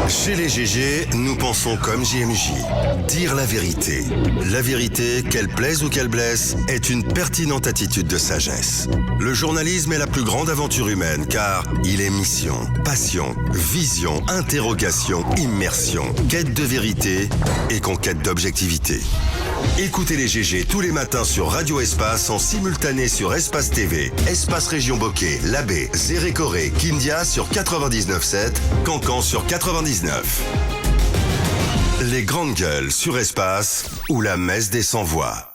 Chez les GG, nous pensons comme JMJ. Dire la vérité. La vérité, qu'elle plaise ou qu'elle blesse, est une pertinente attitude de sagesse. Le journalisme est la plus grande aventure humaine car il est mission, passion, vision, interrogation, immersion, quête de vérité et conquête d'objectivité. Écoutez les GG tous les matins sur Radio Espace en simultané sur Espace TV, Espace Région Bokeh, Labé, Zérékoré, Kindia sur 99.7, Cancan sur 99. Les grandes gueules sur Espace ou la messe des sans-voix.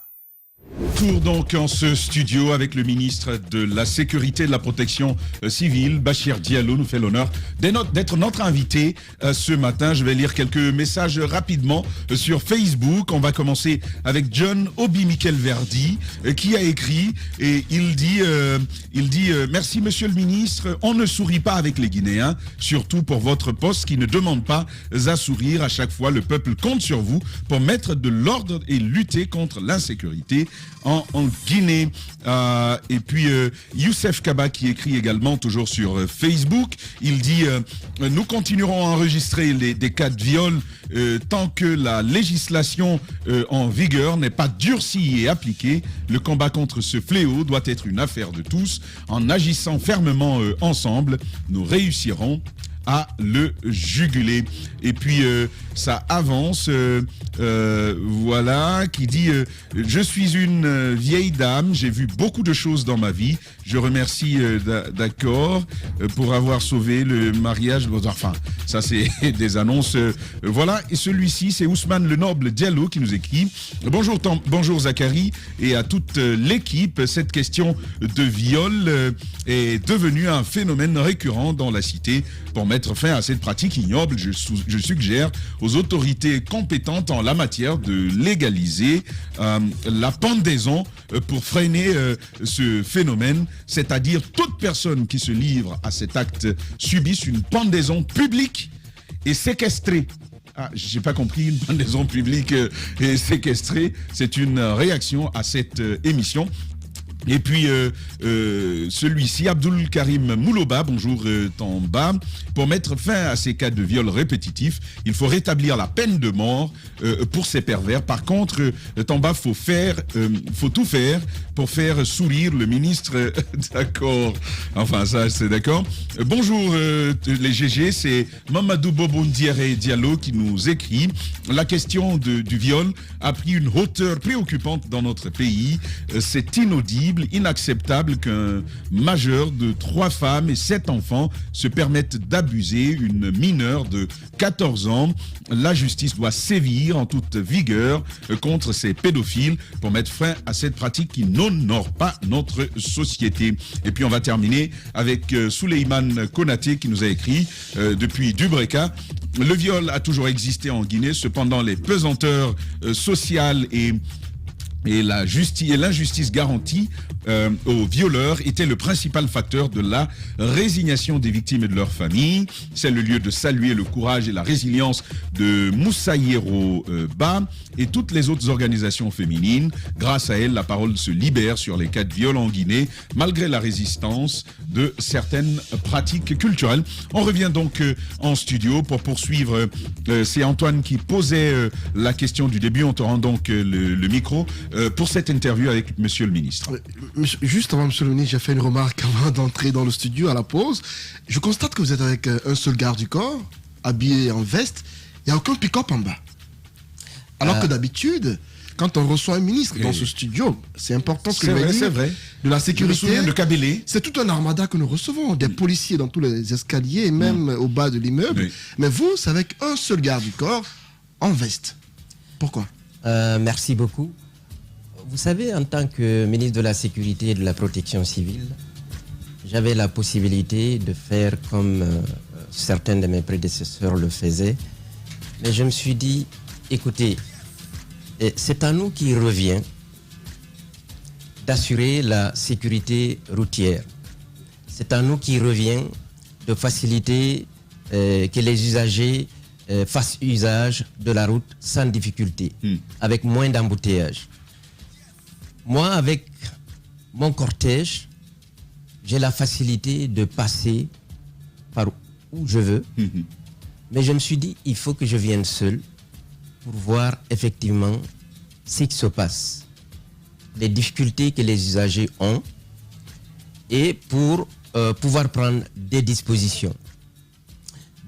Tour donc en ce studio avec le ministre de la Sécurité et de la Protection civile, Bachir Diallo, nous fait l'honneur d'être notre invité ce matin. Je vais lire quelques messages rapidement sur Facebook. On va commencer avec John Obi Mikel Verdi qui a écrit et il dit merci monsieur le ministre, on ne sourit pas avec les Guinéens, surtout pour votre poste qui ne demande pas à sourire. À chaque fois, le peuple compte sur vous pour mettre de l'ordre et lutter contre l'insécurité en Guinée. Et puis Youssef Kaba qui écrit également toujours sur Facebook, il dit nous continuerons à enregistrer des cas de viol tant que la législation en vigueur n'est pas durcie et appliquée. Le combat contre ce fléau doit être une affaire de tous. En agissant fermement ensemble, nous réussirons à le juguler. Et puis ça avance, voilà, qui dit je suis une vieille dame, j'ai vu beaucoup de choses dans ma vie, je remercie d'accord pour avoir sauvé le mariage. Enfin, ça c'est des annonces, voilà. Et celui-ci, c'est Ousmane Le Noble Diallo qui nous écrit bonjour Zachary et à toute l'équipe. Cette question de viol est devenue un phénomène récurrent dans la cité. Pour mettre fin à cette pratique ignoble, je suggère aux autorités compétentes en la matière de légaliser la pendaison pour freiner ce phénomène, c'est-à-dire toute personne qui se livre à cet acte subisse une pendaison publique et séquestrée. Ah, j'ai pas compris, une pendaison publique et séquestrée, c'est une réaction à cette émission. Et puis celui-ci, Abdul Karim Mouloba, bonjour Tamba. Pour mettre fin à ces cas de viol répétitifs, il faut rétablir la peine de mort pour ces pervers. Par contre, Tamba, faut tout faire pour faire sourire le ministre. D'accord. Enfin, ça, c'est d'accord. Bonjour les GG, c'est Mamadou Bobondiere Diallo qui nous écrit. La question du viol a pris une hauteur préoccupante dans notre pays. C'est inaudible, inacceptable qu'un majeur de 3 femmes et 7 enfants se permette d'abuser une mineure de 14 ans. La justice doit sévir en toute vigueur contre ces pédophiles pour mettre fin à cette pratique qui n'honore pas notre société. Et puis on va terminer avec Souleymane Konaté qui nous a écrit depuis Dubreka. Le viol a toujours existé en Guinée, cependant les pesanteurs sociales et l'injustice garantie aux violeurs était le principal facteur de la résignation des victimes et de leurs familles. C'est le lieu de saluer le courage et la résilience de Moussaïero Ba et toutes les autres organisations féminines. Grâce à elles, la parole se libère sur les cas de viol en Guinée, malgré la résistance de certaines pratiques culturelles. On revient donc en studio pour poursuivre. C'est Antoine qui posait la question du début. On te rend donc le micro pour cette interview avec Monsieur le Ministre. Juste avant, Monsieur le Ministre, j'ai fait une remarque avant d'entrer dans le studio à la pause. Je constate que vous êtes avec un seul garde du corps, habillé en veste. Il n'y a aucun pick-up en bas. Alors que d'habitude, quand on reçoit un ministre dans ce studio, c'est important que c'est vrai. De la sécurité. De Kabélé. C'est tout un armada que nous recevons, des policiers dans tous les escaliers et même au bas de l'immeuble. Oui. Mais vous, c'est avec un seul garde du corps en veste. Pourquoi? Merci beaucoup. Vous savez, en tant que ministre de la Sécurité et de la Protection civile, j'avais la possibilité de faire comme certains de mes prédécesseurs le faisaient. Mais je me suis dit, écoutez, c'est à nous qu'il revient d'assurer la sécurité routière. C'est à nous qu'il revient de faciliter que les usagers fassent usage de la route sans difficulté, avec moins d'embouteillages. Moi, avec mon cortège, j'ai la facilité de passer par où je veux, Mais je me suis dit, il faut que je vienne seul pour voir effectivement ce qui se passe, les difficultés que les usagers ont et pour pouvoir prendre des dispositions.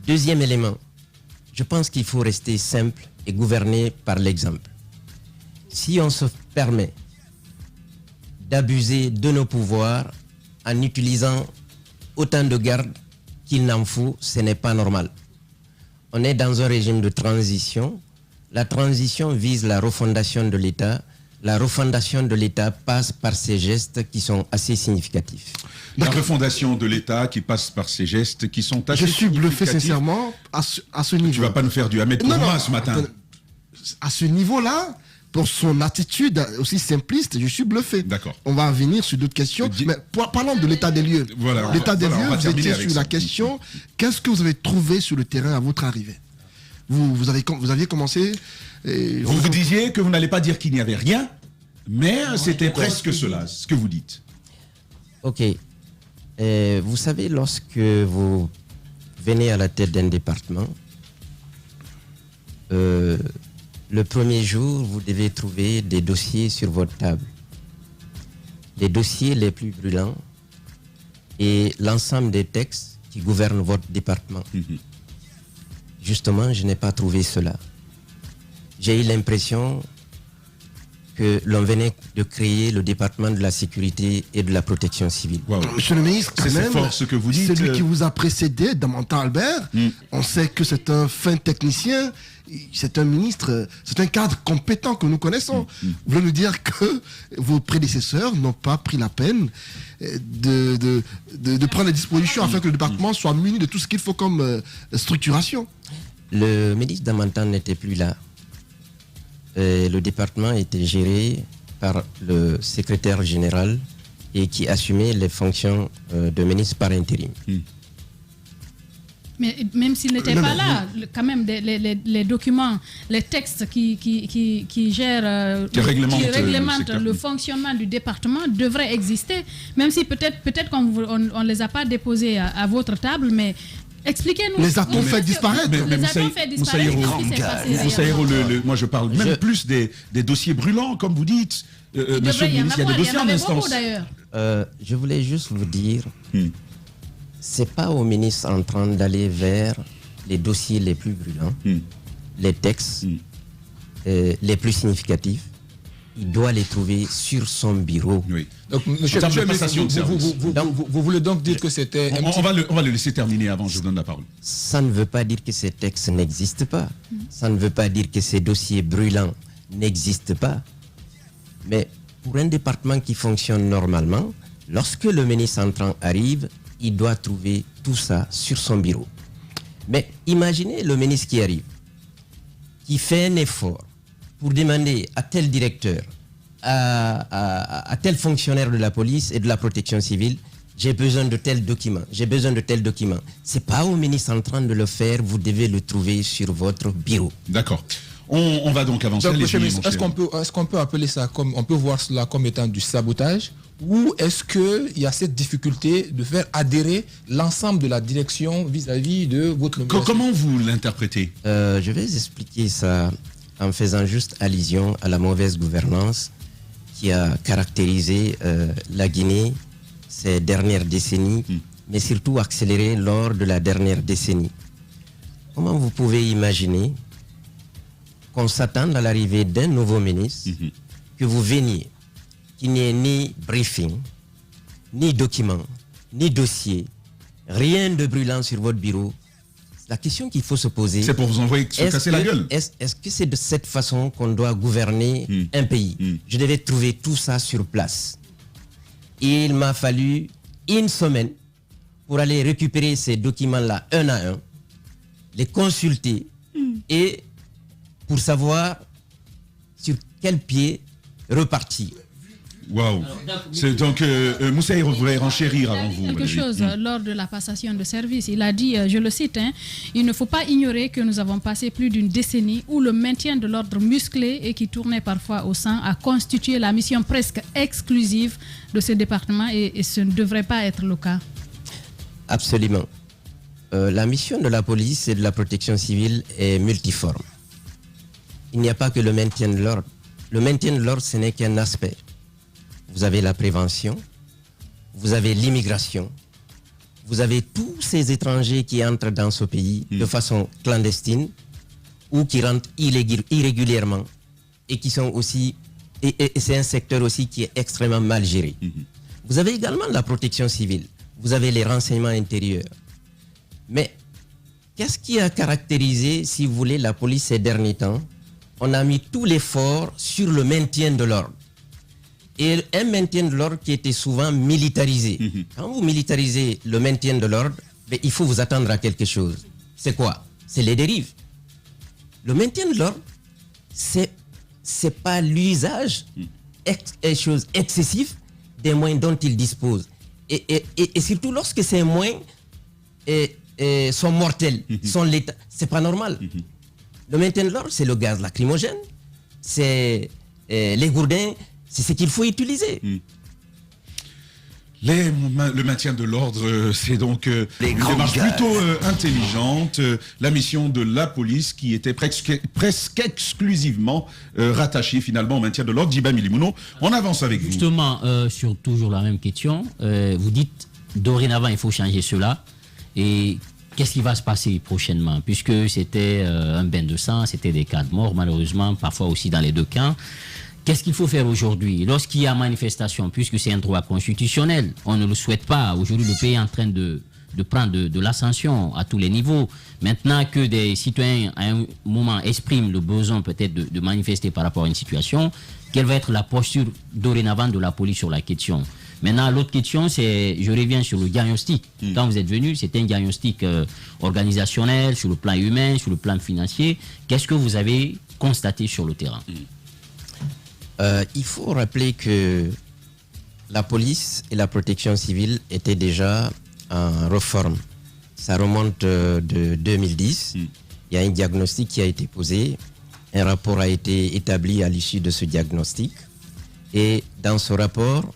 Deuxième élément, je pense qu'il faut rester simple et gouverner par l'exemple. Si on se permet d'abuser de nos pouvoirs en utilisant autant de gardes qu'il n'en faut, ce n'est pas normal. On est dans un régime de transition. La transition vise la refondation de l'État. La refondation de l'État passe par ces gestes qui sont assez significatifs. La refondation de l'État qui passe par ces gestes qui sont assez Je suis bluffé significatifs. sincèrement à ce niveau. Tu vas pas nous faire du Ahmed Kourma ce matin. attends, à ce niveau-là, pour son attitude aussi simpliste, je suis bluffé. D'accord. On va venir sur d'autres questions. Mais parlons de l'état des lieux. Voilà, L'état des on lieux, va vous terminer étiez avec sur ça. la question. Qu'est-ce que vous avez trouvé sur le terrain à votre arrivée? Vous aviez commencé... Vous disiez que vous n'allez pas dire qu'il n'y avait rien, mais c'était presque cela, ce que vous dites. Ok. Vous savez, lorsque vous venez à la tête d'un département, le premier jour, vous devez trouver des dossiers sur votre table. Les dossiers les plus brûlants et l'ensemble des textes qui gouvernent votre département. Justement, je n'ai pas trouvé cela. J'ai eu l'impression que l'on venait de créer le département de la sécurité et de la protection civile. Wow. Monsieur le ministre, quand C'est même, fort ce que vous dites. celui qui vous a précédé, Damantin Albert, on sait que c'est un fin technicien, c'est un ministre, c'est un cadre compétent que nous connaissons. Vous voulez nous dire que vos prédécesseurs n'ont pas pris la peine de prendre des dispositions afin que le département soit muni de tout ce qu'il faut comme structuration? Le ministre Damantin n'était plus là. Le département était géré par le secrétaire général et qui assumait les fonctions de ministre par intérim. Mais même s'il n'était pas là, quand même, les documents, les textes qui gèrent, Qui réglementent le fonctionnement du département devraient exister, même si peut-être qu'on ne les a pas déposés à votre table, mais expliquez-nous. Les a-t-on fait disparaître? Les a-t-on fait disparaître? Qu'est-ce qui s'est passé Moussaïro, moi je parle même plus des dossiers brûlants, comme vous dites. Monsieur le ministre, il y a des dossiers en instance. D'ailleurs. Je voulais juste vous dire, c'est pas au ministre en train d'aller vers les dossiers les plus brûlants, les textes les plus significatifs. Il doit les trouver sur son bureau. Oui. Donc, monsieur En termes de le passation de service. vous voulez donc dire que c'était... On va le laisser terminer avant, je vous donne la parole. Ça ne veut pas dire que ces textes n'existent pas. Ça ne veut pas dire que ces dossiers brûlants n'existent pas. Mais pour un département qui fonctionne normalement, lorsque le ministre entrant arrive, il doit trouver tout ça sur son bureau. Mais imaginez le ministre qui arrive, qui fait un effort pour demander à tel directeur, à tel fonctionnaire de la police et de la protection civile, j'ai besoin de tel document, j'ai besoin de tel document. C'est pas au ministre en train de le faire, vous devez le trouver sur votre bureau. D'accord. On va donc avancer. Donc, Allez-y, monsieur le mon ministre, cher. est-ce qu'on peut appeler ça comme, on peut voir cela comme étant du sabotage, ou est-ce qu'il y a cette difficulté de faire adhérer l'ensemble de la direction vis-à-vis de votre nomination? Comment vous l'interprétez? Je vais expliquer ça en faisant juste allusion à la mauvaise gouvernance qui a caractérisé la Guinée ces dernières décennies, mais surtout accéléré lors de la dernière décennie. Comment vous pouvez imaginer qu'on s'attende à l'arrivée d'un nouveau ministre, que vous veniez, qu'il n'y ait ni briefing, ni document, ni dossier, rien de brûlant sur votre bureau? La question qu'il faut se poser, C'est pour vous envoyer se casser la gueule. est-ce que c'est de cette façon qu'on doit gouverner un pays? Je devais trouver tout ça sur place. Il m'a fallu une semaine pour aller récupérer ces documents-là un à un, les consulter et pour savoir sur quel pied repartir. Waouh. C'est donc Moussaïro voudrait renchérir avant vous. Quelque Valérie. chose lors de la passation de service. Il a dit, je le cite, il ne faut pas ignorer que nous avons passé plus d'une décennie où le maintien de l'ordre musclé et qui tournait parfois au sang a constitué la mission presque exclusive de ce département et ce ne devrait pas être le cas. Absolument. La mission de la police et de la protection civile est multiforme. Il n'y a pas que le maintien de l'ordre. Le maintien de l'ordre, ce n'est qu'un aspect. Vous avez la prévention, vous avez l'immigration, vous avez tous ces étrangers qui entrent dans ce pays de façon clandestine ou qui rentrent irrégulièrement et qui sont aussi... Et c'est un secteur aussi qui est extrêmement mal géré. Vous avez également la protection civile, vous avez les renseignements intérieurs. Mais qu'est-ce qui a caractérisé, si vous voulez, la police ces derniers temps? On a mis tout l'effort sur le maintien de l'ordre. Et un maintien de l'ordre qui était souvent militarisé. Quand vous militarisez le maintien de l'ordre, il faut vous attendre à quelque chose. C'est quoi? C'est les dérives. Le maintien de l'ordre, c'est pas l'usage chose excessif des moyens dont il dispose. Et surtout lorsque ces moyens sont mortels, sont létals, c'est pas normal. Le maintien de l'ordre, c'est le gaz lacrymogène, c'est les gourdins, c'est ce qu'il faut utiliser. Le maintien de l'ordre, c'est donc une démarche plutôt intelligente. La mission de la police qui était presque exclusivement rattachée finalement au maintien de l'ordre. Djiba Milimouno, on avance avec vous. Justement, sur toujours la même question, vous dites dorénavant il faut changer cela. Et qu'est-ce qui va se passer prochainement? Puisque c'était un bain de sang, c'était des cas de mort malheureusement, parfois aussi dans les deux cas. Qu'est-ce qu'il faut faire aujourd'hui lorsqu'il y a manifestation, puisque c'est un droit constitutionnel? On ne le souhaite pas. Aujourd'hui, le pays est en train de prendre de l'ascension à tous les niveaux. Maintenant que des citoyens, à un moment, expriment le besoin peut-être de manifester par rapport à une situation, quelle va être la posture dorénavant de la police sur la question? Maintenant, l'autre question, c'est, je reviens sur le diagnostic. Quand vous êtes venu, c'était un diagnostic organisationnel, sur le plan humain, sur le plan financier. Qu'est-ce que vous avez constaté sur le terrain? Il faut rappeler que la police et la protection civile étaient déjà en réforme. Ça remonte de 2010. Il y a un diagnostic qui a été posé. Un rapport a été établi à l'issue de ce diagnostic. Et dans ce rapport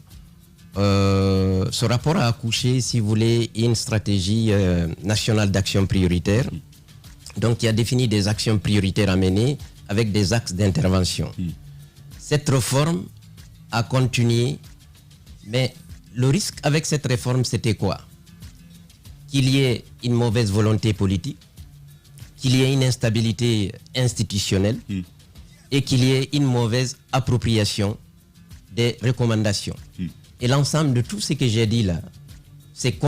a accouché, si vous voulez, une stratégie nationale d'action prioritaire. Donc, il a défini des actions prioritaires à mener avec des axes d'intervention. Cette réforme a continué, mais le risque avec cette réforme, c'était quoi? Qu'il y ait une mauvaise volonté politique, qu'il y ait une instabilité institutionnelle et qu'il y ait une mauvaise appropriation des recommandations. Et l'ensemble de tout ce que j'ai dit là, c'est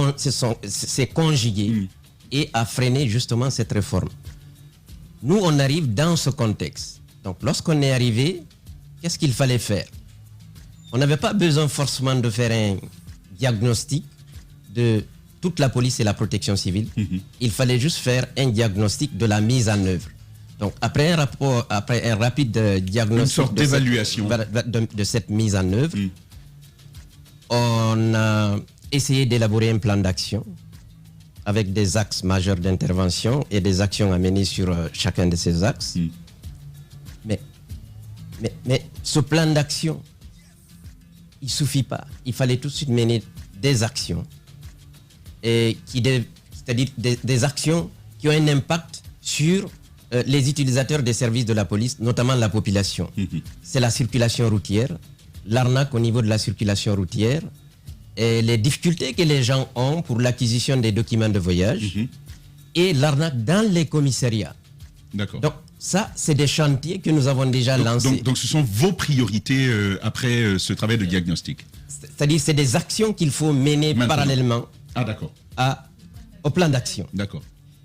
conjugué et a freiné justement cette réforme. Nous, on arrive dans ce contexte. Donc, lorsqu'on est arrivé, qu'est-ce qu'il fallait faire? On n'avait pas besoin forcément de faire un diagnostic de toute la police et la protection civile. Il fallait juste faire un diagnostic de la mise en œuvre. Donc, après un rapide diagnostic, une sorte d'évaluation de cette mise en œuvre, on a essayé d'élaborer un plan d'action avec des axes majeurs d'intervention et des actions à mener sur chacun de ces axes. Mais ce plan d'action, il ne suffit pas. Il fallait tout de suite mener des actions. C'est-à-dire des actions qui ont un impact sur les utilisateurs des services de la police, notamment la population. C'est la circulation routière, l'arnaque au niveau de la circulation routière, et les difficultés que les gens ont pour l'acquisition des documents de voyage et l'arnaque dans les commissariats. D'accord. Donc, ça, c'est des chantiers que nous avons déjà lancés. Donc, ce sont vos priorités après ce travail de diagnostic? C'est-à-dire, c'est des actions qu'il faut mener parallèlement au plan d'action. D'accord.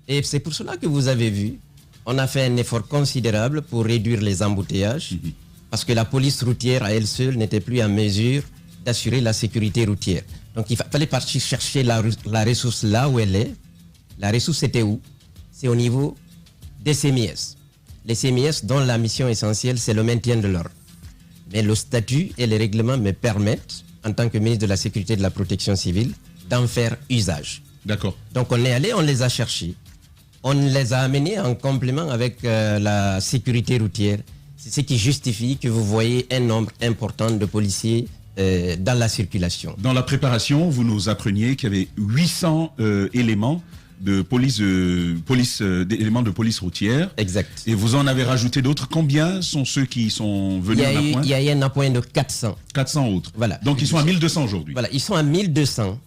Et c'est pour cela que vous avez vu, on a fait un effort considérable pour réduire les embouteillages, parce que la police routière à elle seule n'était plus en mesure d'assurer la sécurité routière. Donc, il fallait partir chercher la ressource là où elle est. La ressource, c'était où? C'est au niveau des CMIS. Les CMIS dont la mission essentielle, c'est le maintien de l'ordre. Mais le statut et les règlements me permettent, en tant que ministre de la Sécurité et de la Protection civile, d'en faire usage. D'accord. Donc on est allé, on les a cherchés. On les a amenés en complément avec la sécurité routière. C'est ce qui justifie que vous voyez un nombre important de policiers dans la circulation. Dans la préparation, vous nous appreniez qu'il y avait 800 éléments d'éléments de police routière. Exact. Et vous en avez rajouté d'autres. Combien sont ceux qui sont venus en appoint? Il y a eu un appoint de 400. 400 autres. Voilà. Donc ils sont à 1200 aujourd'hui. Voilà, ils sont à 1200.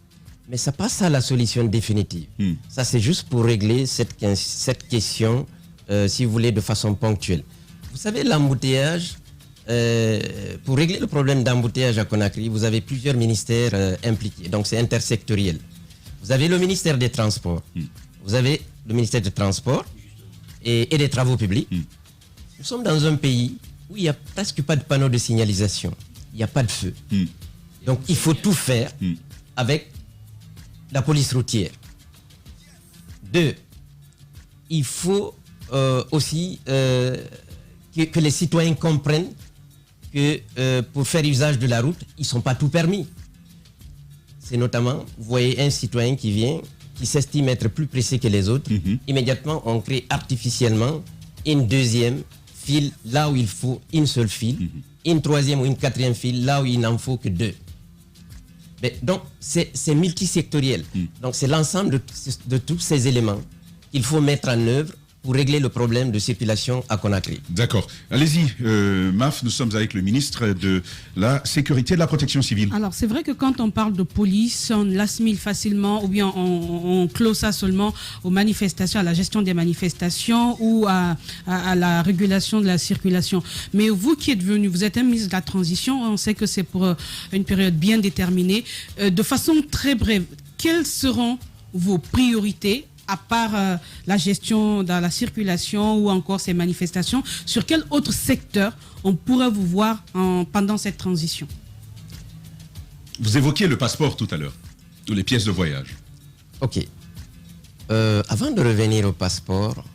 Mais ça passe à la solution définitive. Ça, c'est juste pour régler cette question, si vous voulez, de façon ponctuelle. Vous savez, l'embouteillage, pour régler le problème d'embouteillage à Conakry, vous avez plusieurs ministères impliqués. Donc, c'est intersectoriel. Vous avez le ministère des Transports. Vous avez le ministère des Transports et des Travaux publics. Nous sommes dans un pays où il n'y a presque pas de panneaux de signalisation. Il n'y a pas de feu. Donc, il faut tout faire avec la police routière. 2, il faut aussi que les citoyens comprennent que pour faire usage de la route, ils ne sont pas tout permis. C'est notamment, vous voyez un citoyen qui vient, qui s'estime être plus pressé que les autres, immédiatement on crée artificiellement une deuxième file là où il faut une seule file, une troisième ou une quatrième file là où il n'en faut que 2. Mais donc, c'est multisectoriel. Donc, c'est l'ensemble de tous ces éléments qu'il faut mettre en œuvre pour régler le problème de circulation à Conakry. D'accord. Allez-y, Maf, nous sommes avec le ministre de la Sécurité et de la Protection civile. Alors, c'est vrai que quand on parle de police, on l'assimile facilement ou bien on clôt ça seulement aux manifestations, à la gestion des manifestations ou à la régulation de la circulation. Mais vous qui êtes venu, vous êtes un ministre de la Transition, on sait que c'est pour une période bien déterminée. De façon très brève, quelles seront vos priorités à part la gestion dans la circulation ou encore ces manifestations, sur quel autre secteur on pourrait vous voir pendant cette transition? Vous évoquiez le passeport tout à l'heure, ou les pièces de voyage. Ok. Avant de revenir au passeport,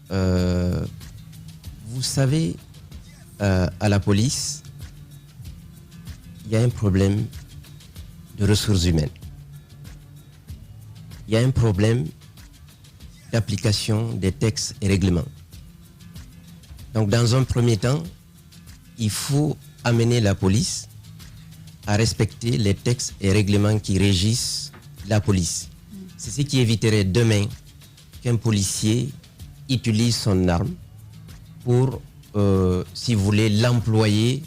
vous savez, à la police, il y a un problème de ressources humaines. Il y a un problème d'application des textes et règlements. Donc, dans un premier temps, il faut amener la police à respecter les textes et règlements qui régissent la police. C'est ce qui éviterait demain qu'un policier utilise son arme pour, si vous voulez, l'employer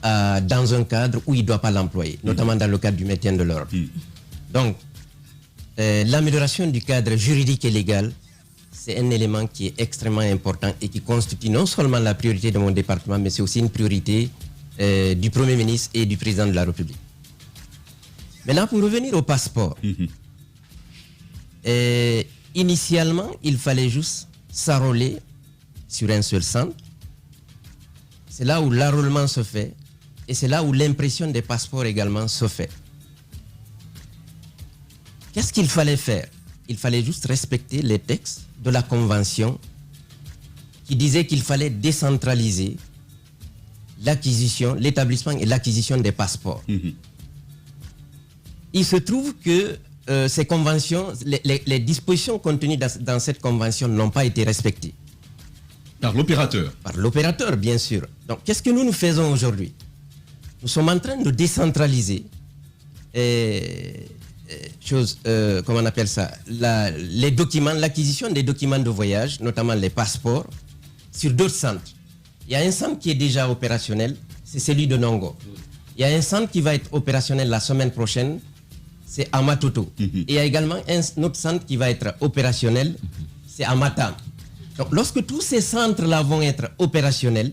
dans un cadre où il ne doit pas l'employer, notamment dans le cadre du maintien de l'ordre. Donc, l'amélioration du cadre juridique et légal, c'est un élément qui est extrêmement important et qui constitue non seulement la priorité de mon département, mais c'est aussi une priorité du Premier ministre et du Président de la République. Maintenant, pour revenir au passeport, initialement, il fallait juste s'enrôler sur un seul centre. C'est là où l'enrôlement se fait et c'est là où l'impression des passeports également se fait. Qu'est-ce qu'il fallait faire? Il fallait juste respecter les textes de la Convention qui disaient qu'il fallait décentraliser l'acquisition, l'établissement et l'acquisition des passeports. Il se trouve que ces conventions, les dispositions contenues dans cette convention n'ont pas été respectées. Par l'opérateur? Par l'opérateur, bien sûr. Donc, qu'est-ce que nous faisons aujourd'hui? Nous sommes en train de décentraliser comment on appelle ça, les documents, l'acquisition des documents de voyage, notamment les passeports, sur d'autres centres. Il y a un centre qui est déjà opérationnel, c'est celui de Nongo. Il y a un centre qui va être opérationnel la semaine prochaine, c'est à Matoto. Et il y a également un autre centre qui va être opérationnel, c'est à Matam. Donc, lorsque tous ces centres-là vont être opérationnels,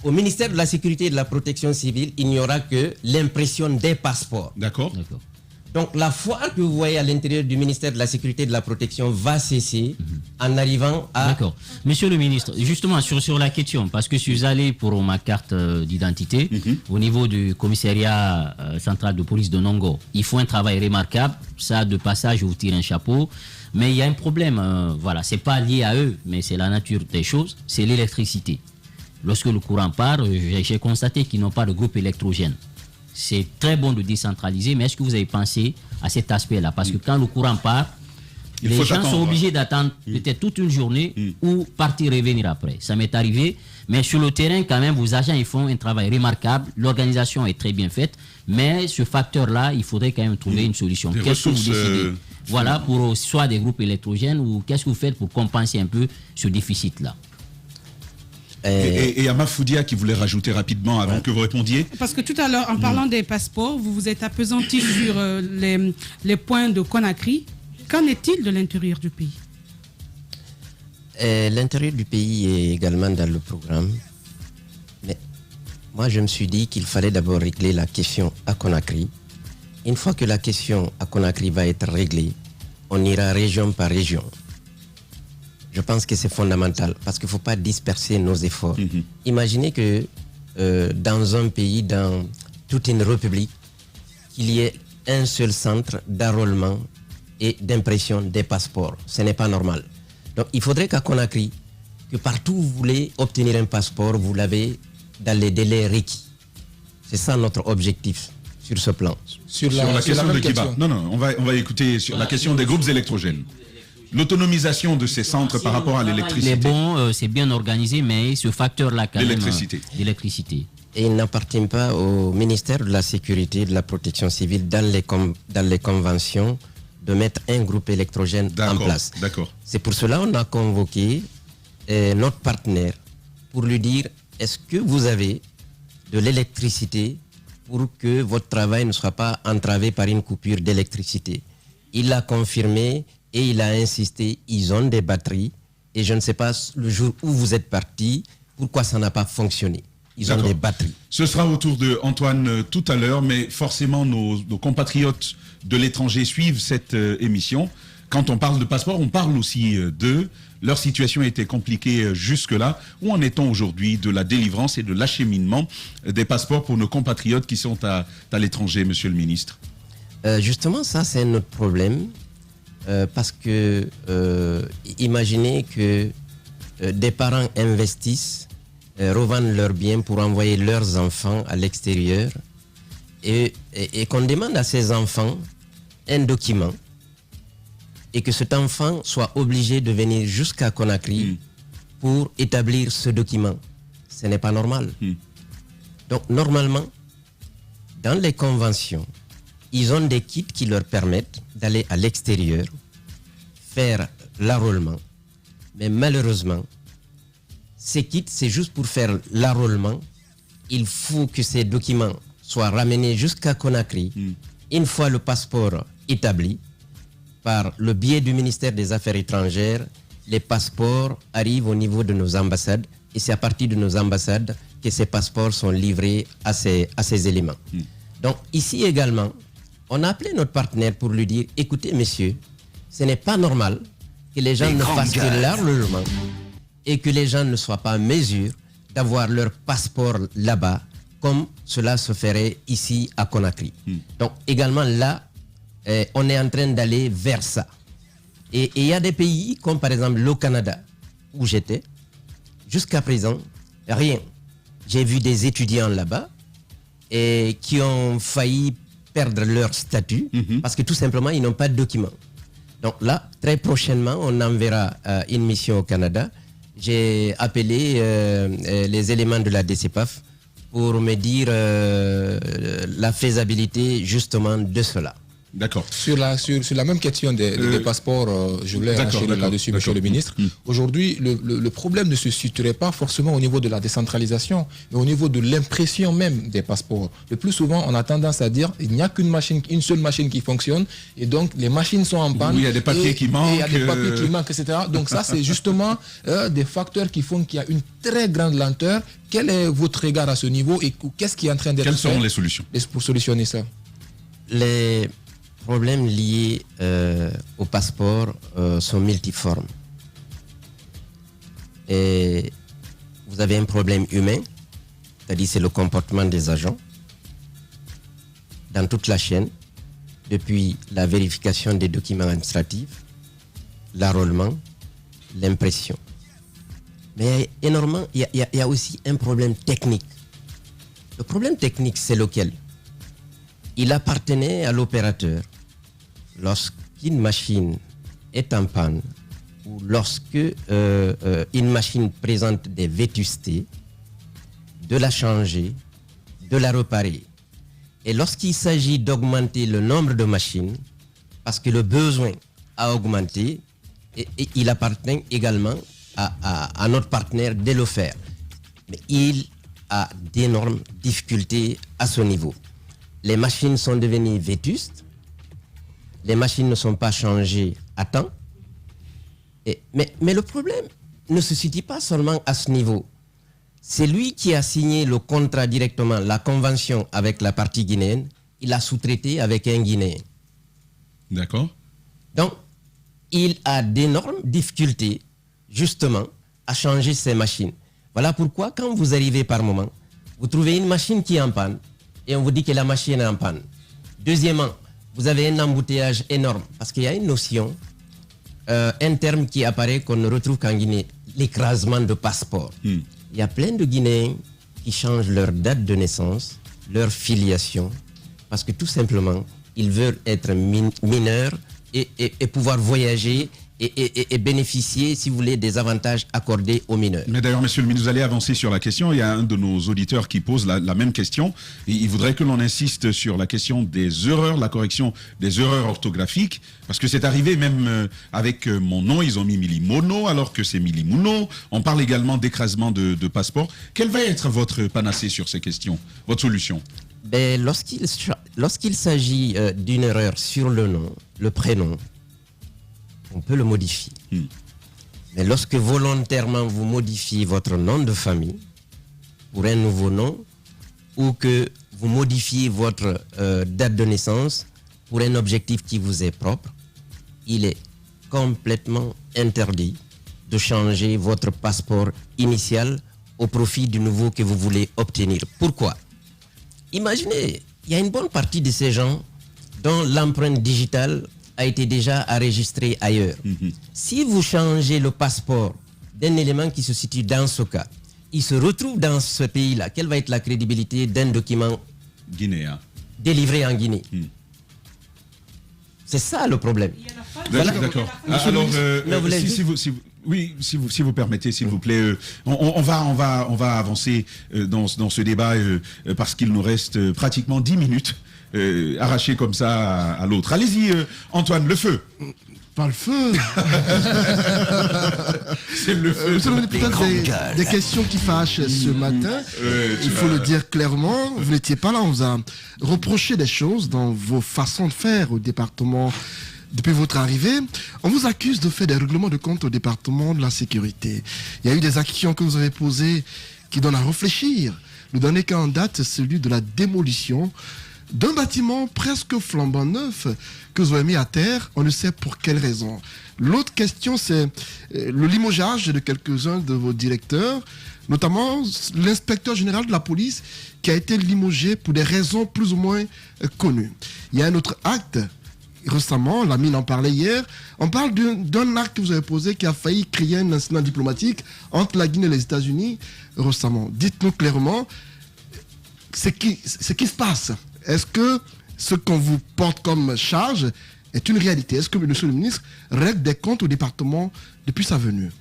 au ministère de la Sécurité et de la Protection civile, il n'y aura que l'impression des passeports. D'accord. Donc, la foire que vous voyez à l'intérieur du ministère de la Sécurité et de la Protection va cesser en arrivant à... D'accord. Monsieur le ministre, justement sur la question, parce que je suis allé pour ma carte d'identité au niveau du commissariat central de police de Nongo. Ils font un travail remarquable. Ça, de passage, je vous tire un chapeau. Mais il y a un problème, voilà, c'est pas lié à eux, mais c'est la nature des choses, c'est l'électricité. Lorsque le courant part, j'ai constaté qu'ils n'ont pas de groupe électrogène. C'est très bon de décentraliser, mais est-ce que vous avez pensé à cet aspect-là? Parce que quand le courant part, Les gens sont obligés d'attendre peut-être toute une journée ou partir et revenir après. Ça m'est arrivé, mais sur le terrain, quand même, vos agents ils font un travail remarquable. L'organisation est très bien faite, mais ce facteur-là, il faudrait quand même trouver une solution. Qu'est-ce que vous décidez voilà, pour soit des groupes électrogènes, ou qu'est-ce que vous faites pour compenser un peu ce déficit-là? Et Ama Foudia qui voulait rajouter rapidement avant que vous répondiez. Parce que tout à l'heure, en parlant des passeports, vous vous êtes appesanti sur les points de Conakry. Qu'en est-il de l'intérieur du pays? L'intérieur du pays est également dans le programme. Mais moi, je me suis dit qu'il fallait d'abord régler la question à Conakry. Une fois que la question à Conakry va être réglée, on ira région par région. Je pense que c'est fondamental parce qu'il ne faut pas disperser nos efforts. Imaginez que dans un pays, dans toute une république, qu'il y ait un seul centre d'enrôlement et d'impression des passeports. Ce n'est pas normal. Donc il faudrait qu'à Conakry, que partout où vous voulez obtenir un passeport, vous l'avez dans les délais requis. C'est ça notre objectif sur ce plan. Sur la question de Kiba. Non, on va écouter sur la question des groupes électrogènes. L'autonomisation de ces centres par rapport à l'électricité. Les bons, c'est bien organisé, mais ce facteur-là, quand même. L'électricité. Et il n'appartient pas au ministère de la Sécurité et de la Protection civile dans les conventions de mettre un groupe électrogène en place. D'accord. C'est pour cela qu'on a convoqué notre partenaire pour lui dire, est-ce que vous avez de l'électricité pour que votre travail ne soit pas entravé par une coupure d'électricité? Il l'a confirmé et il a insisté, ils ont des batteries et je ne sais pas le jour où vous êtes parti, pourquoi ça n'a pas fonctionné. Ils ont des batteries. Ce sera au tour de Antoine tout à l'heure, mais forcément nos compatriotes de l'étranger suivent cette émission. Quand on parle de passeport, on parle aussi d'eux. Leur situation a été compliquée jusque-là. Où en est-on aujourd'hui de la délivrance et de l'acheminement des passeports pour nos compatriotes qui sont à l'étranger, monsieur le ministre? Justement, ça c'est notre problème. Parce que imaginez que des parents investissent, revendent leurs biens pour envoyer leurs enfants à l'extérieur et qu'on demande à ces enfants un document et que cet enfant soit obligé de venir jusqu'à Conakry pour établir ce document. Ce n'est pas normal. Donc normalement, dans les conventions, ils ont des kits qui leur permettent d'aller à l'extérieur, faire l'enrôlement. Mais malheureusement, ces kits, c'est juste pour faire l'enrôlement. Il faut que ces documents soient ramenés jusqu'à Conakry. Une fois le passeport établi, par le biais du ministère des Affaires étrangères, les passeports arrivent au niveau de nos ambassades et c'est à partir de nos ambassades que ces passeports sont livrés à ces éléments. Donc ici également, on a appelé notre partenaire pour lui dire, écoutez messieurs, ce n'est pas normal que les gens ne fassent que l'enrôlement et que les gens ne soient pas en mesure d'avoir leur passeport là-bas comme cela se ferait ici à Conakry. Donc également là, on est en train d'aller vers ça. Et il y a des pays comme par exemple le Canada où j'étais, jusqu'à présent, rien. J'ai vu des étudiants là-bas et qui ont failli perdre leur statut parce que tout simplement ils n'ont pas de documents. Donc là, très prochainement, on enverra une mission au Canada. J'ai appelé les éléments de la DCPAF pour me dire la faisabilité justement de cela. D'accord. Sur la même question des passeports, je voulais enchaîner là-dessus, monsieur le ministre. Aujourd'hui, le problème ne se situerait pas forcément au niveau de la décentralisation, mais au niveau de l'impression même des passeports. Le plus souvent, on a tendance à dire qu'il n'y a une seule machine qui fonctionne, et donc les machines sont en panne. Oui, il y a des papiers qui manquent. Il y a des papiers qui manquent, etc. Donc ça, c'est justement des facteurs qui font qu'il y a une très grande lenteur. Quel est votre regard à ce niveau et qu'est-ce qui est en train d'être fait? Quelles seront les solutions pour solutionner ça? Les problèmes liés au passeport sont multiformes. Et vous avez un problème humain, c'est-à-dire c'est le comportement des agents dans toute la chaîne, depuis la vérification des documents administratifs, l'enrôlement, l'impression. Mais il y a aussi un problème technique. Le problème technique, c'est lequel? Il appartenait à l'opérateur, lorsqu'une machine est en panne, ou lorsque une machine présente des vétustés, de la changer, de la réparer. Et lorsqu'il s'agit d'augmenter le nombre de machines, parce que le besoin a augmenté, et il appartient également à notre partenaire de le faire. Mais il a d'énormes difficultés à ce niveau. Les machines sont devenues vétustes, les machines ne sont pas changées à temps. Mais le problème ne se situe pas seulement à ce niveau. C'est lui qui a signé le contrat directement, la convention avec la partie guinéenne, il a sous-traité avec un Guinéen. D'accord. Donc, il a d'énormes difficultés, justement, à changer ces machines. Voilà pourquoi, quand vous arrivez par moment, vous trouvez une machine qui est en panne et on vous dit que la machine est en panne. Deuxièmement, vous avez un embouteillage énorme parce qu'il y a une notion, un terme qui apparaît qu'on ne retrouve qu'en Guinée, l'écrasement de passeport. Il y a plein de Guinéens qui changent leur date de naissance, leur filiation, parce que tout simplement, ils veulent être mineurs et pouvoir voyager et bénéficier, si vous voulez, des avantages accordés aux mineurs. Mais d'ailleurs, monsieur le ministre, vous allez avancer sur la question. Il y a un de nos auditeurs qui pose la même question. Il voudrait que l'on insiste sur la question des erreurs, la correction des erreurs orthographiques, parce que c'est arrivé même avec mon nom, ils ont mis Milimono alors que c'est Milimono. On parle également d'écrasement de passeport. Quelle va être votre panacée sur ces questions, votre solution? Ben, lorsqu'il s'agit d'une erreur sur le nom, le prénom, on peut le modifier. Mais lorsque volontairement vous modifiez votre nom de famille pour un nouveau nom, ou que vous modifiez votre date de naissance pour un objectif qui vous est propre, il est complètement interdit de changer votre passeport initial au profit du nouveau que vous voulez obtenir. Pourquoi? Imaginez, il y a une bonne partie de ces gens dont l'empreinte digitale a été déjà enregistrée ailleurs. Si vous changez le passeport d'un élément qui se situe dans ce cas, il se retrouve dans ce pays-là, quelle va être la crédibilité d'un document guinéen délivré en Guinée? C'est ça le problème. D'accord. Alors, si vous permettez, s'il vous plaît, on va avancer dans ce débat parce qu'il nous reste pratiquement 10 minutes arrachées comme ça à l'autre. Allez-y, Antoine, le feu. Pas le feu. C'est le feu. Vous avez peut-être des questions qui fâchent ce matin. Il faut le dire clairement. Vous n'étiez pas là. On vous a reproché des choses dans vos façons de faire au département depuis votre arrivée. On vous accuse de faire des règlements de compte au département de la sécurité. Il y a eu des actions que vous avez posées qui donnent à réfléchir. Le dernier cas en date, c'est celui de la démolition d'un bâtiment presque flambant neuf que vous avez mis à terre, on ne sait pour quelle raison. L'autre question, c'est le limogeage de quelques-uns de vos directeurs, notamment l'inspecteur général de la police qui a été limogé pour des raisons plus ou moins connues. Il y a un autre acte, récemment, la mine en parlait hier, on parle d'un acte que vous avez posé qui a failli créer un incident diplomatique entre la Guinée et les États-Unis récemment. Dites-nous clairement ce qui se passe. Est-ce que ce qu'on vous porte comme charge est une réalité? Est-ce que monsieur le ministre règle des comptes au département depuis sa venue?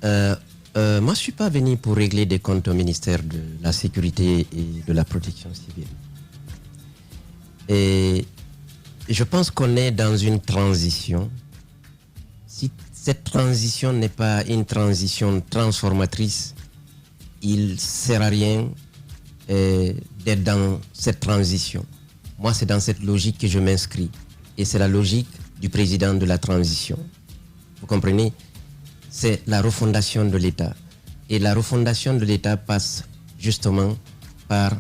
Moi, je ne suis pas venu pour régler des comptes au ministère de la Sécurité et de la Protection civile. Et je pense qu'on est dans une transition. Si cette transition n'est pas une transition transformatrice, il ne sert à rien d'être dans cette transition. Moi, c'est dans cette logique que je m'inscris. Et c'est la logique du président de la transition. Vous comprenez? C'est la refondation de l'État. Et la refondation de l'État passe justement par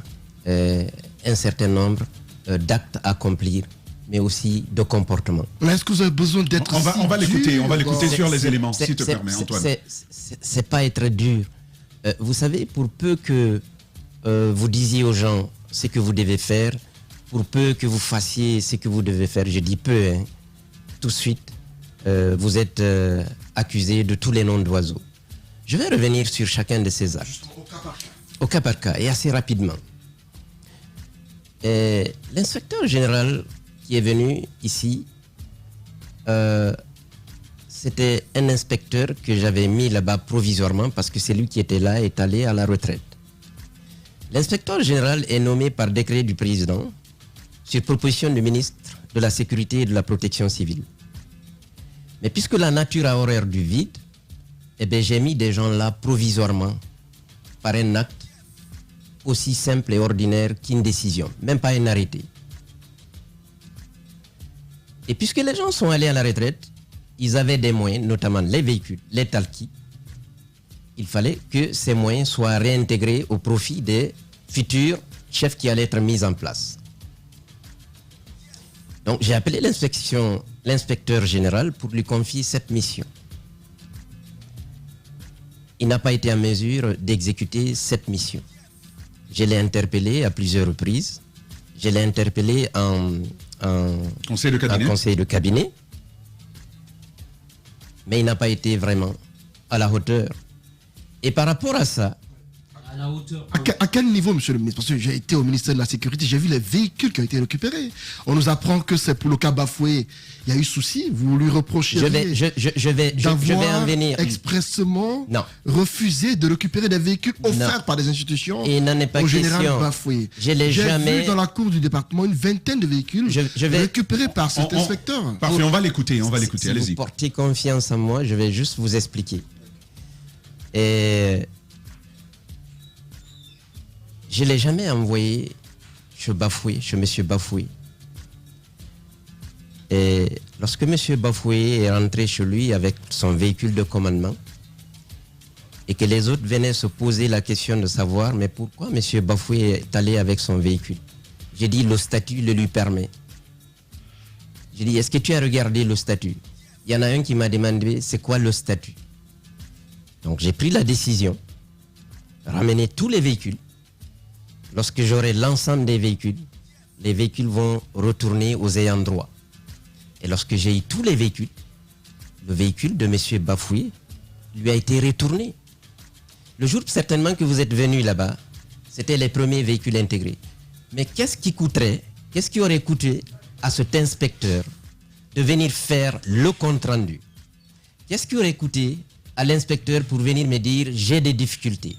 un certain nombre d'actes à accomplir, mais aussi de comportements. Mais est-ce que vous avez besoin d'être... On va l'écouter sur les éléments, si te permets, Antoine. C'est pas être dur. Vous savez, pour peu que vous disiez aux gens ce que vous devez faire, pour peu que vous fassiez ce que vous devez faire, je dis peu, hein, tout de suite, vous êtes accusé de tous les noms d'oiseaux. Je vais revenir sur chacun de ces actes. Au cas par cas, et assez rapidement. L'inspecteur général qui est venu ici c'était un inspecteur que j'avais mis là-bas provisoirement parce que celui qui était là est allé à la retraite. L'inspecteur général est nommé par décret du président sur proposition du ministre de la Sécurité et de la Protection civile. Mais puisque la nature a horreur du vide, eh bien, j'ai mis des gens là provisoirement par un acte aussi simple et ordinaire qu'une décision, même pas un arrêté. Et puisque les gens sont allés à la retraite, ils avaient des moyens, notamment les véhicules, les talquis. Il fallait que ces moyens soient réintégrés au profit des futurs chefs qui allaient être mis en place. Donc j'ai appelé l'inspecteur général pour lui confier cette mission. Il n'a pas été en mesure d'exécuter cette mission. Je l'ai interpellé à plusieurs reprises. Je l'ai interpellé en conseil de cabinet. Mais il n'a pas été vraiment à la hauteur. Et par rapport à ça... À quel niveau, monsieur le ministre? Parce que j'ai été au ministère de la Sécurité, j'ai vu les véhicules qui ont été récupérés. On nous apprend que c'est pour le cas Bafoué. Il y a eu souci, vous lui reprochez d'avoir expressement refusé de récupérer des véhicules offerts par des institutions au général Bafoué. J'ai vu dans la cour du département une vingtaine de véhicules récupérés par cet inspecteur. Parfait, on va l'écouter, allez-y. Si vous portez confiance en moi, je vais juste vous expliquer. Et... je ne l'ai jamais envoyé chez M. Bafoué. Et lorsque M. Bafoué est rentré chez lui avec son véhicule de commandement et que les autres venaient se poser la question de savoir mais pourquoi M. Bafoué est allé avec son véhicule, j'ai dit le statut le lui permet. J'ai dit est-ce que tu as regardé le statut? Il y en a un qui m'a demandé c'est quoi le statut. Donc j'ai pris la décision de ramener tous les véhicules. Lorsque j'aurai l'ensemble des véhicules, les véhicules vont retourner aux ayants droit. Et lorsque j'ai eu tous les véhicules, le véhicule de M. Bafoué lui a été retourné. Le jour certainement que vous êtes venu là-bas, c'était les premiers véhicules intégrés. Mais qu'est-ce qui aurait coûté à cet inspecteur de venir faire le compte-rendu? Qu'est-ce qui aurait coûté à l'inspecteur pour venir me dire j'ai des difficultés?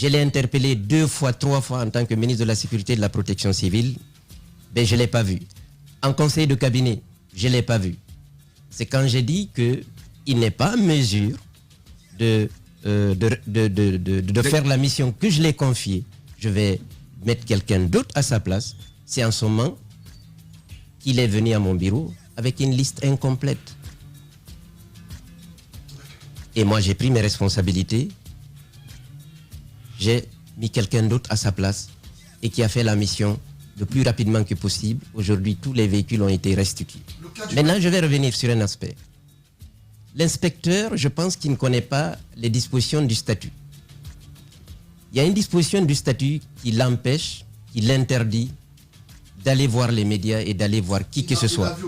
Je l'ai interpellé 2 fois, 3 fois en tant que ministre de la Sécurité et de la Protection civile. Ben, je ne l'ai pas vu. En conseil de cabinet, je ne l'ai pas vu. C'est quand j'ai dit qu'il n'est pas en mesure de faire la mission que je l'ai confiée. Je vais mettre quelqu'un d'autre à sa place. C'est en ce moment qu'il est venu à mon bureau avec une liste incomplète. Et moi, j'ai pris mes responsabilités. J'ai mis quelqu'un d'autre à sa place et qui a fait la mission le plus rapidement que possible. Aujourd'hui, tous les véhicules ont été restitués. Maintenant, je vais revenir sur un aspect. L'inspecteur, je pense qu'il ne connaît pas les dispositions du statut. Il y a une disposition du statut qui l'empêche, qui l'interdit d'aller voir les médias et d'aller voir qui que ce soit.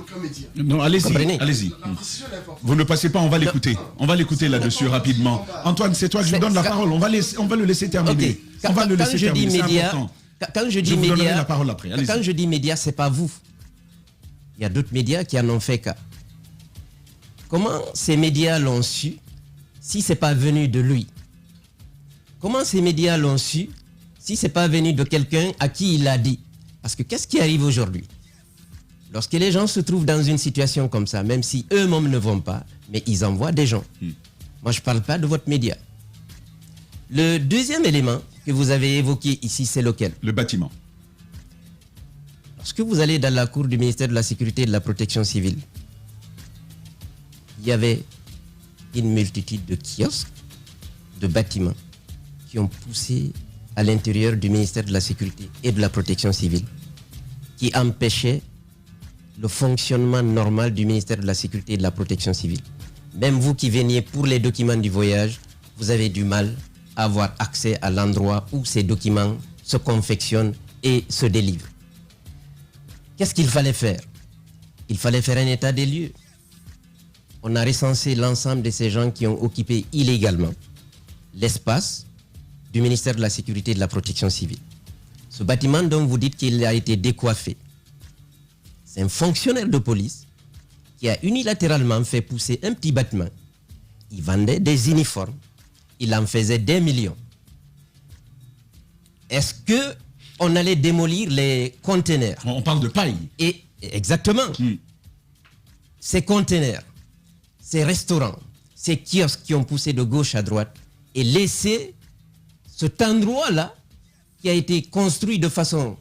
Non, allez-y. Vous ne passez pas, on va l'écouter. On va l'écouter là-dessus rapidement. Antoine, c'est toi que je vous donne la parole. On va le laisser terminer. Okay. Quand je dis médias, c'est pas vous. Il y a d'autres médias qui en ont fait cas. Comment ces médias l'ont su si c'est pas venu de lui? Comment ces médias l'ont su si c'est pas venu de quelqu'un à qui il a dit? Parce que qu'est-ce qui arrive aujourd'hui? Lorsque les gens se trouvent dans une situation comme ça, même si eux-mêmes ne vont pas, mais ils envoient des gens. Moi, je ne parle pas de votre média. Le deuxième élément que vous avez évoqué ici, c'est lequel? Le bâtiment. Lorsque vous allez dans la cour du ministère de la Sécurité et de la Protection civile, il y avait une multitude de kiosques, de bâtiments qui ont poussé à l'intérieur du ministère de la Sécurité et de la Protection civile, qui empêchait le fonctionnement normal du ministère de la Sécurité et de la Protection civile. Même vous qui veniez pour les documents du voyage, vous avez du mal à avoir accès à l'endroit où ces documents se confectionnent et se délivrent. Qu'est-ce qu'il fallait faire? Il fallait faire un état des lieux. On a recensé l'ensemble de ces gens qui ont occupé illégalement l'espace du ministère de la Sécurité et de la Protection civile. Ce bâtiment dont vous dites qu'il a été décoiffé, c'est un fonctionnaire de police qui a unilatéralement fait pousser un petit bâtiment. Il vendait des uniformes. Il en faisait des millions. Est-ce qu'on allait démolir les conteneurs? On parle de paille. Et exactement. Ces conteneurs, ces restaurants, ces kiosques qui ont poussé de gauche à droite et laissé cet endroit-là qui a été construit de façon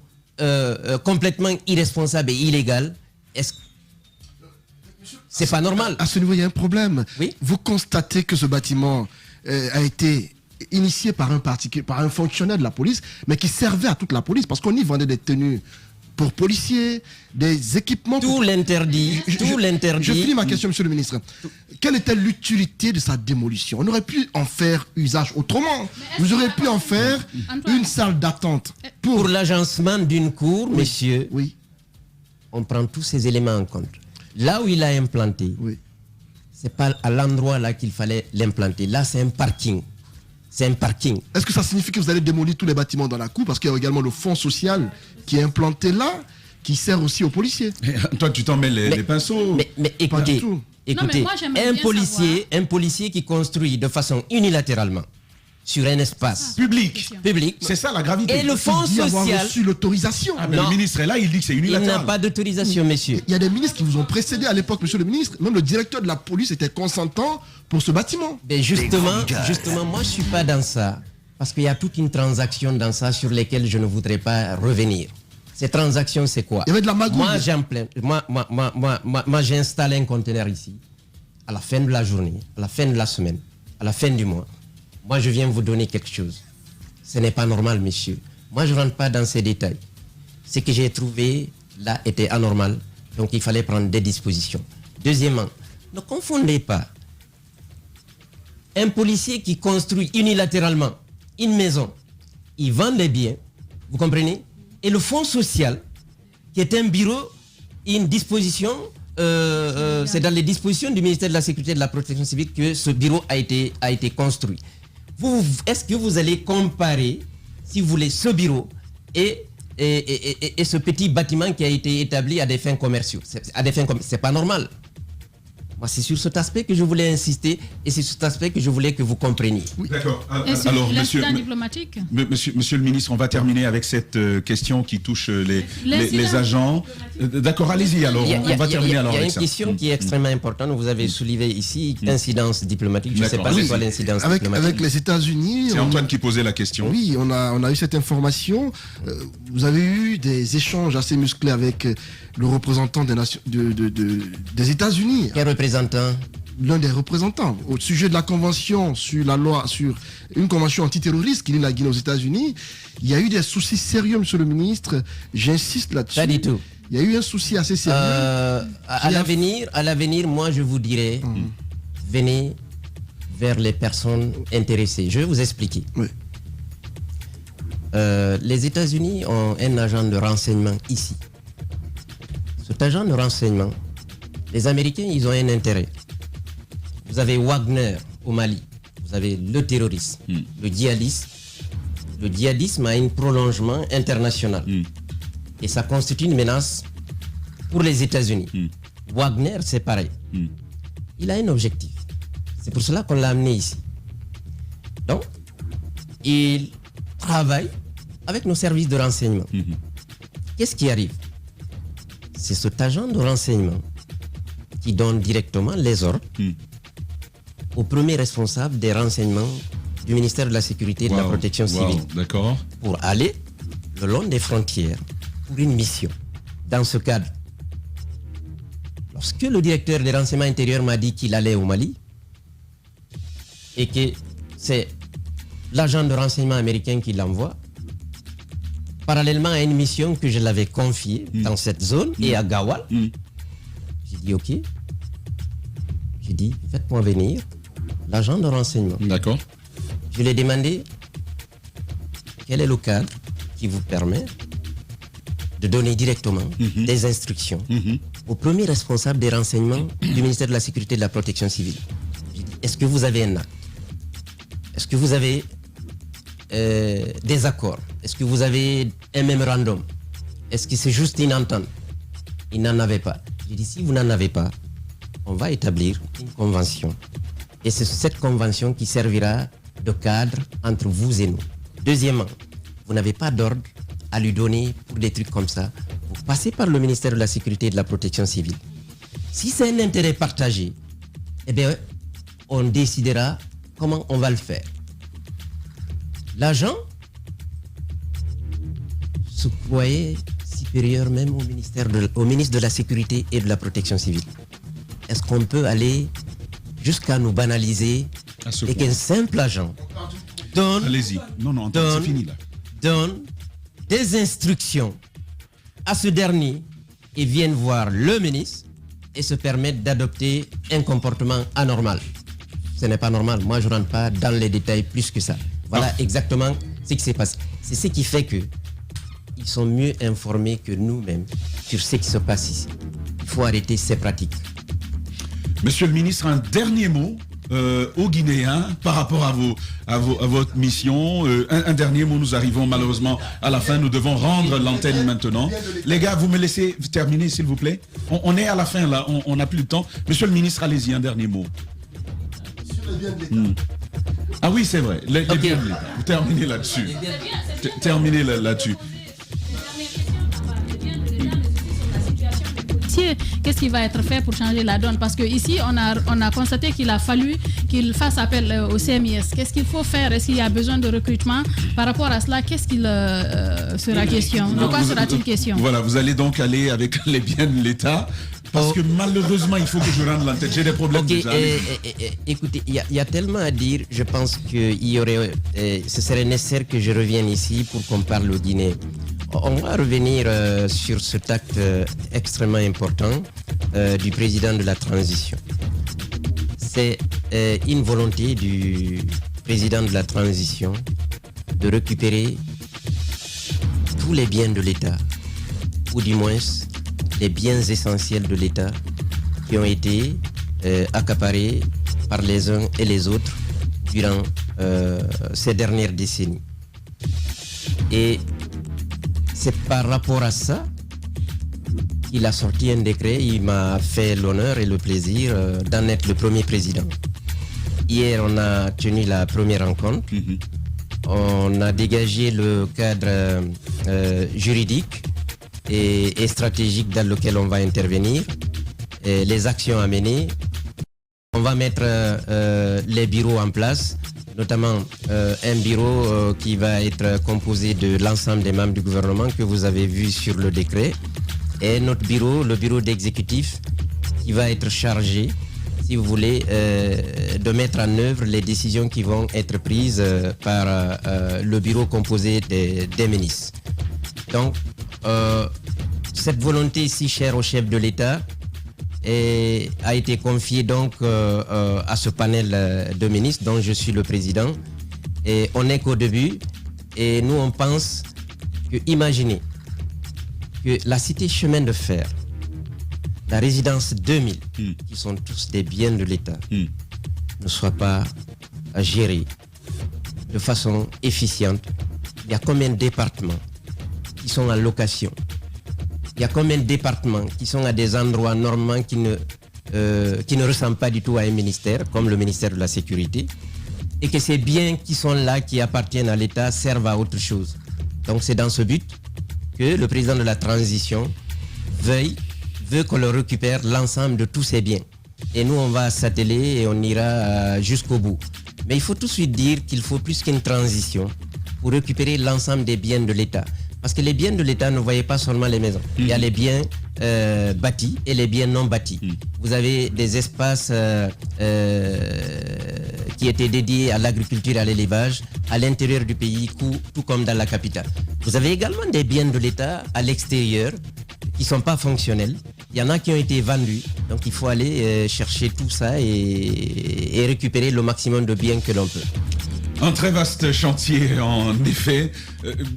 complètement irresponsable et illégale, c'est pas normal. À ce niveau, il y a un problème. Oui. Vous constatez que ce bâtiment a été initié par un fonctionnaire de la police, mais qui servait à toute la police, parce qu'on y vendait des tenues pour policiers, des équipements... Tout l'interdit. Je finis ma question, monsieur le ministre. Quelle était l'utilité de sa démolition? On aurait pu en faire usage autrement. Vous auriez pu en faire une salle d'attente. Pour l'agencement d'une cour, messieurs, Oui. on prend tous ces éléments en compte. Là où il a implanté, Oui. c'est pas à l'endroit là qu'il fallait l'implanter. Là, c'est un parking. C'est un parking. Est-ce que ça signifie que vous allez démolir tous les bâtiments dans la cour? Parce qu'il y a également le fonds social qui est implanté là, qui sert aussi aux policiers. Toi, tu t'en mets les pinceaux. Mais Pas du écoutez, tout. Non, mais moi, j'aimerais bien un policier qui construit de façon unilatéralement sur un espace Public. public, C'est ça la gravité. et le fonds Il dit avoir social, reçu l'autorisation. Ah, mais Non. le ministre est là, il dit que c'est il unilatéral. n'a pas d'autorisation, messieurs. Il y a des ministres qui vous ont précédé à l'époque, monsieur le ministre. Même le directeur de la police était consentant pour ce bâtiment. Mais justement, moi, je suis pas dans ça. Parce qu'il y a toute une transaction dans ça sur lesquelles je ne voudrais pas revenir. Ces transactions, c'est quoi? Il y avait de la magouille. Moi, j'ai installé un conteneur ici. À la fin de la journée, à la fin de la semaine, à la fin du mois, moi, je viens vous donner quelque chose. Ce n'est pas normal, monsieur. Moi, je ne rentre pas dans ces détails. Ce que j'ai trouvé là était anormal. Donc, il fallait prendre des dispositions. Deuxièmement, ne confondez pas un policier qui construit unilatéralement une maison, il vend les biens, vous comprenez? Et le fonds social, qui est un bureau, une disposition, c'est dans les dispositions du ministère de la Sécurité et de la Protection civile que ce bureau a été construit. Est-ce que vous allez comparer, si vous voulez, ce bureau et ce petit bâtiment qui a été établi à des fins commerciaux? C'est pas normal. Moi, c'est sur cet aspect que je voulais insister et c'est sur cet aspect que je voulais que vous compreniez. D'accord. Et sur Alors, monsieur, l'incident diplomatique? monsieur le ministre, on va terminer avec cette question qui touche les L'incident agents. D'accord, allez-y alors. On va terminer alors Il y a avec une ça. question qui est extrêmement importante. Vous avez soulevé ici incidence diplomatique. Je ne sais D'accord. pas c'est Oui. quoi l'incidence Avec diplomatique. les États-Unis. C'est on- Antoine qui posait la question. Oui, on a eu cette information. Vous avez eu des échanges assez musclés avec le représentant des États-Unis, Quel représentant? l'un des représentants, au sujet de la convention sur la loi, sur une convention antiterroriste qui lie la Guinée aux États-Unis. Il y a eu des soucis sérieux, monsieur le ministre. J'insiste là-dessus. Pas du tout. Il y a eu un souci assez sérieux. À l'avenir, moi je vous dirais, venez vers les personnes intéressées. Je vais vous expliquer. Oui. Les États-Unis ont un agent de renseignement ici. Cet agent de renseignement, les Américains, ils ont un intérêt. Vous avez Wagner au Mali, vous avez le terrorisme, le djihadisme. Le djihadisme a un prolongement international. Et ça constitue une menace pour les États-Unis. Wagner, c'est pareil. Il a un objectif. C'est pour cela qu'on l'a amené ici. Donc, il travaille avec nos services de renseignement. Qu'est-ce qui arrive? C'est cet agent de renseignement qui donne directement les ordres au premier responsable des renseignements du ministère de la Sécurité et de la Protection civile D'accord. pour aller le long des frontières pour une mission. Dans ce cadre, lorsque le directeur des renseignements intérieurs m'a dit qu'il allait au Mali et que c'est l'agent de renseignement américain qui l'envoie, parallèlement à une mission que je l'avais confiée dans cette zone et à Gawal, j'ai dit ok, j'ai dit faites-moi venir l'agent de renseignement. D'accord. Je lui ai demandé quel est le cadre qui vous permet de donner directement des instructions au premier responsable des renseignements du ministère de la Sécurité et de la Protection civile. J'ai dit, est-ce que vous avez un acte? Est-ce que vous avez des accords? Est-ce que vous avez un mémorandum? Est-ce que c'est juste une entente? Il n'en avait pas. J'ai dit, si vous n'en avez pas, on va établir une convention. Et c'est cette convention qui servira de cadre entre vous et nous. Deuxièmement, vous n'avez pas d'ordre à lui donner pour des trucs comme ça. Vous passez par le ministère de la Sécurité et de la Protection civile. Si c'est un intérêt partagé, eh bien, on décidera comment on va le faire. L'agent se croyait supérieur même au ministre de la Sécurité et de la Protection civile. Est-ce qu'on peut aller jusqu'à nous banaliser et qu'un simple agent donne, allez-y. Non, c'est fini là. Donne des instructions à ce dernier et vienne voir le ministre et se permettre d'adopter un comportement anormal? Ce n'est pas normal. Moi, je ne rentre pas dans les détails plus que ça. Voilà exactement ce qui s'est passé. C'est ce qui fait qu'ils sont mieux informés que nous-mêmes sur ce qui se passe ici. Il faut arrêter ces pratiques. Monsieur le ministre, un dernier mot aux Guinéens par rapport à votre mission. Un dernier mot, nous arrivons malheureusement à la fin. Nous devons rendre l'antenne maintenant. Les gars, vous me laissez terminer, s'il vous plaît. On est à la fin, là. On n'a plus le temps. Monsieur le ministre, allez-y, un dernier mot. Ah oui, c'est vrai. Les biens de l'État. Vous terminez là-dessus. Terminez là-dessus. Qu'est-ce qui va être fait pour changer la donne? Parce qu'ici, on a constaté qu'il a fallu qu'il fasse appel au CMIS. Qu'est-ce qu'il faut faire? Est-ce qu'il y a besoin de recrutement? Par rapport à cela, qu'est-ce qu'il sera question? De quoi sera-t-il question? Voilà, vous allez donc aller avec les biens de l'État. Parce que malheureusement, il faut que je rende l'antenne. J'ai des problèmes déjà. Écoutez, il y a tellement à dire. Je pense que ce serait nécessaire que je revienne ici pour qu'on parle au Guinée. On va revenir sur cet acte extrêmement important du président de la transition. C'est une volonté du président de la transition de récupérer tous les biens de l'État, ou du moins les biens essentiels de l'État qui ont été accaparés par les uns et les autres durant ces dernières décennies. Et c'est par rapport à ça qu'il a sorti un décret. Il m'a fait l'honneur et le plaisir d'en être le premier président. Hier, on a tenu la première rencontre. On a dégagé le cadre juridique et stratégique dans lequel on va intervenir, et les actions à mener. On va mettre les bureaux en place, notamment un bureau qui va être composé de l'ensemble des membres du gouvernement que vous avez vu sur le décret, et notre bureau, le bureau d'exécutif, qui va être chargé, si vous voulez, de mettre en œuvre les décisions qui vont être prises par le bureau composé des ministres. Donc, cette volonté si chère au chef de l'État a été confiée donc à ce panel de ministres dont je suis le président. Et on n'est qu'au début. Et nous, on pense que, imaginez que la cité chemin de fer, la résidence 2000, qui sont tous des biens de l'État, ne soient pas gérés de façon efficiente. Il y a combien de départements qui sont en location? Il y a combien de départements qui sont à des endroits normalement qui ne ressemblent pas du tout à un ministère, comme le ministère de la Sécurité, et que ces biens qui sont là, qui appartiennent à l'État, servent à autre chose. Donc c'est dans ce but que le président de la transition veut qu'on le récupère l'ensemble de tous ces biens. Et nous, on va s'atteler et on ira jusqu'au bout. Mais il faut tout de suite dire qu'il faut plus qu'une transition pour récupérer l'ensemble des biens de l'État. Parce que les biens de l'État, ne voyez pas seulement les maisons. Il y a les biens bâtis et les biens non bâtis. Vous avez des espaces qui étaient dédiés à l'agriculture et à l'élevage à l'intérieur du pays, tout comme dans la capitale. Vous avez également des biens de l'État à l'extérieur qui ne sont pas fonctionnels. Il y en a qui ont été vendus. Donc il faut aller chercher tout ça et récupérer le maximum de biens que l'on peut. Un très vaste chantier, en effet.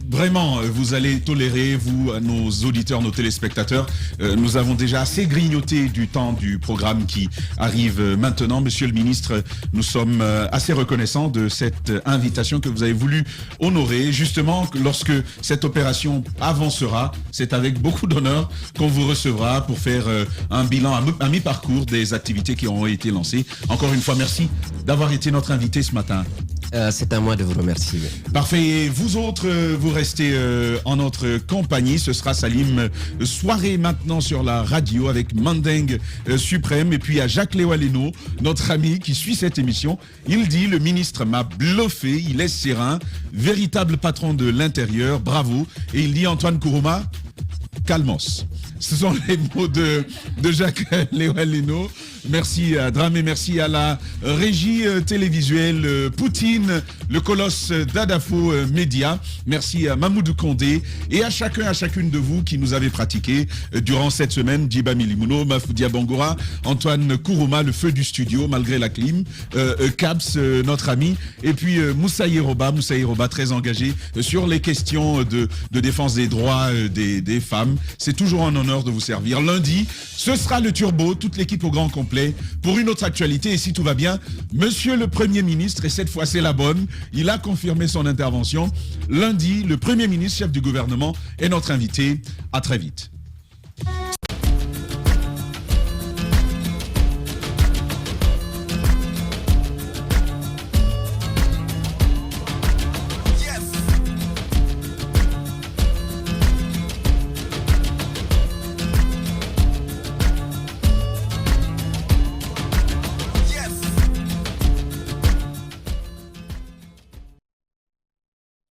Vraiment, vous allez tolérer, vous, nos auditeurs, nos téléspectateurs. Nous avons déjà assez grignoté du temps du programme qui arrive maintenant. Monsieur le ministre, nous sommes assez reconnaissants de cette invitation que vous avez voulu honorer. Justement, lorsque cette opération avancera, c'est avec beaucoup d'honneur qu'on vous recevra pour faire un bilan à mi-parcours des activités qui auront été lancées. Encore une fois, merci d'avoir été notre invité ce matin. C'est à moi de vous remercier. Parfait. Et vous autres, vous restez en notre compagnie. Ce sera Salim soirée maintenant sur la radio avec Manding Suprême. Et puis à Jacques Léo-Aleno, notre ami qui suit cette émission. Il dit, le ministre m'a bluffé, il est serein, véritable patron de l'intérieur, bravo. Et il dit, Antoine Kourouma, calmos. Ce sont les mots de Jacques Léo-Aleno. Merci à Dramé, merci à la régie télévisuelle Poutine, le colosse d'Adafo Média. Merci à Mamoudou Condé et à chacun, à chacune de vous qui nous avez pratiqué durant cette semaine. Djiba Milimouno, Mafoudia Bangora, Antoine Kourouma, le feu du studio malgré la clim, Caps, notre ami, et puis Moussa Yeroba, très engagé sur les questions de défense des droits des femmes. C'est toujours un honneur de vous servir. Lundi, ce sera le Turbo, toute l'équipe au grand complet pour une autre actualité. Et si tout va bien, Monsieur le Premier ministre, et cette fois c'est la bonne, il a confirmé son intervention. Lundi, le Premier ministre, chef du gouvernement, est notre invité. À très vite.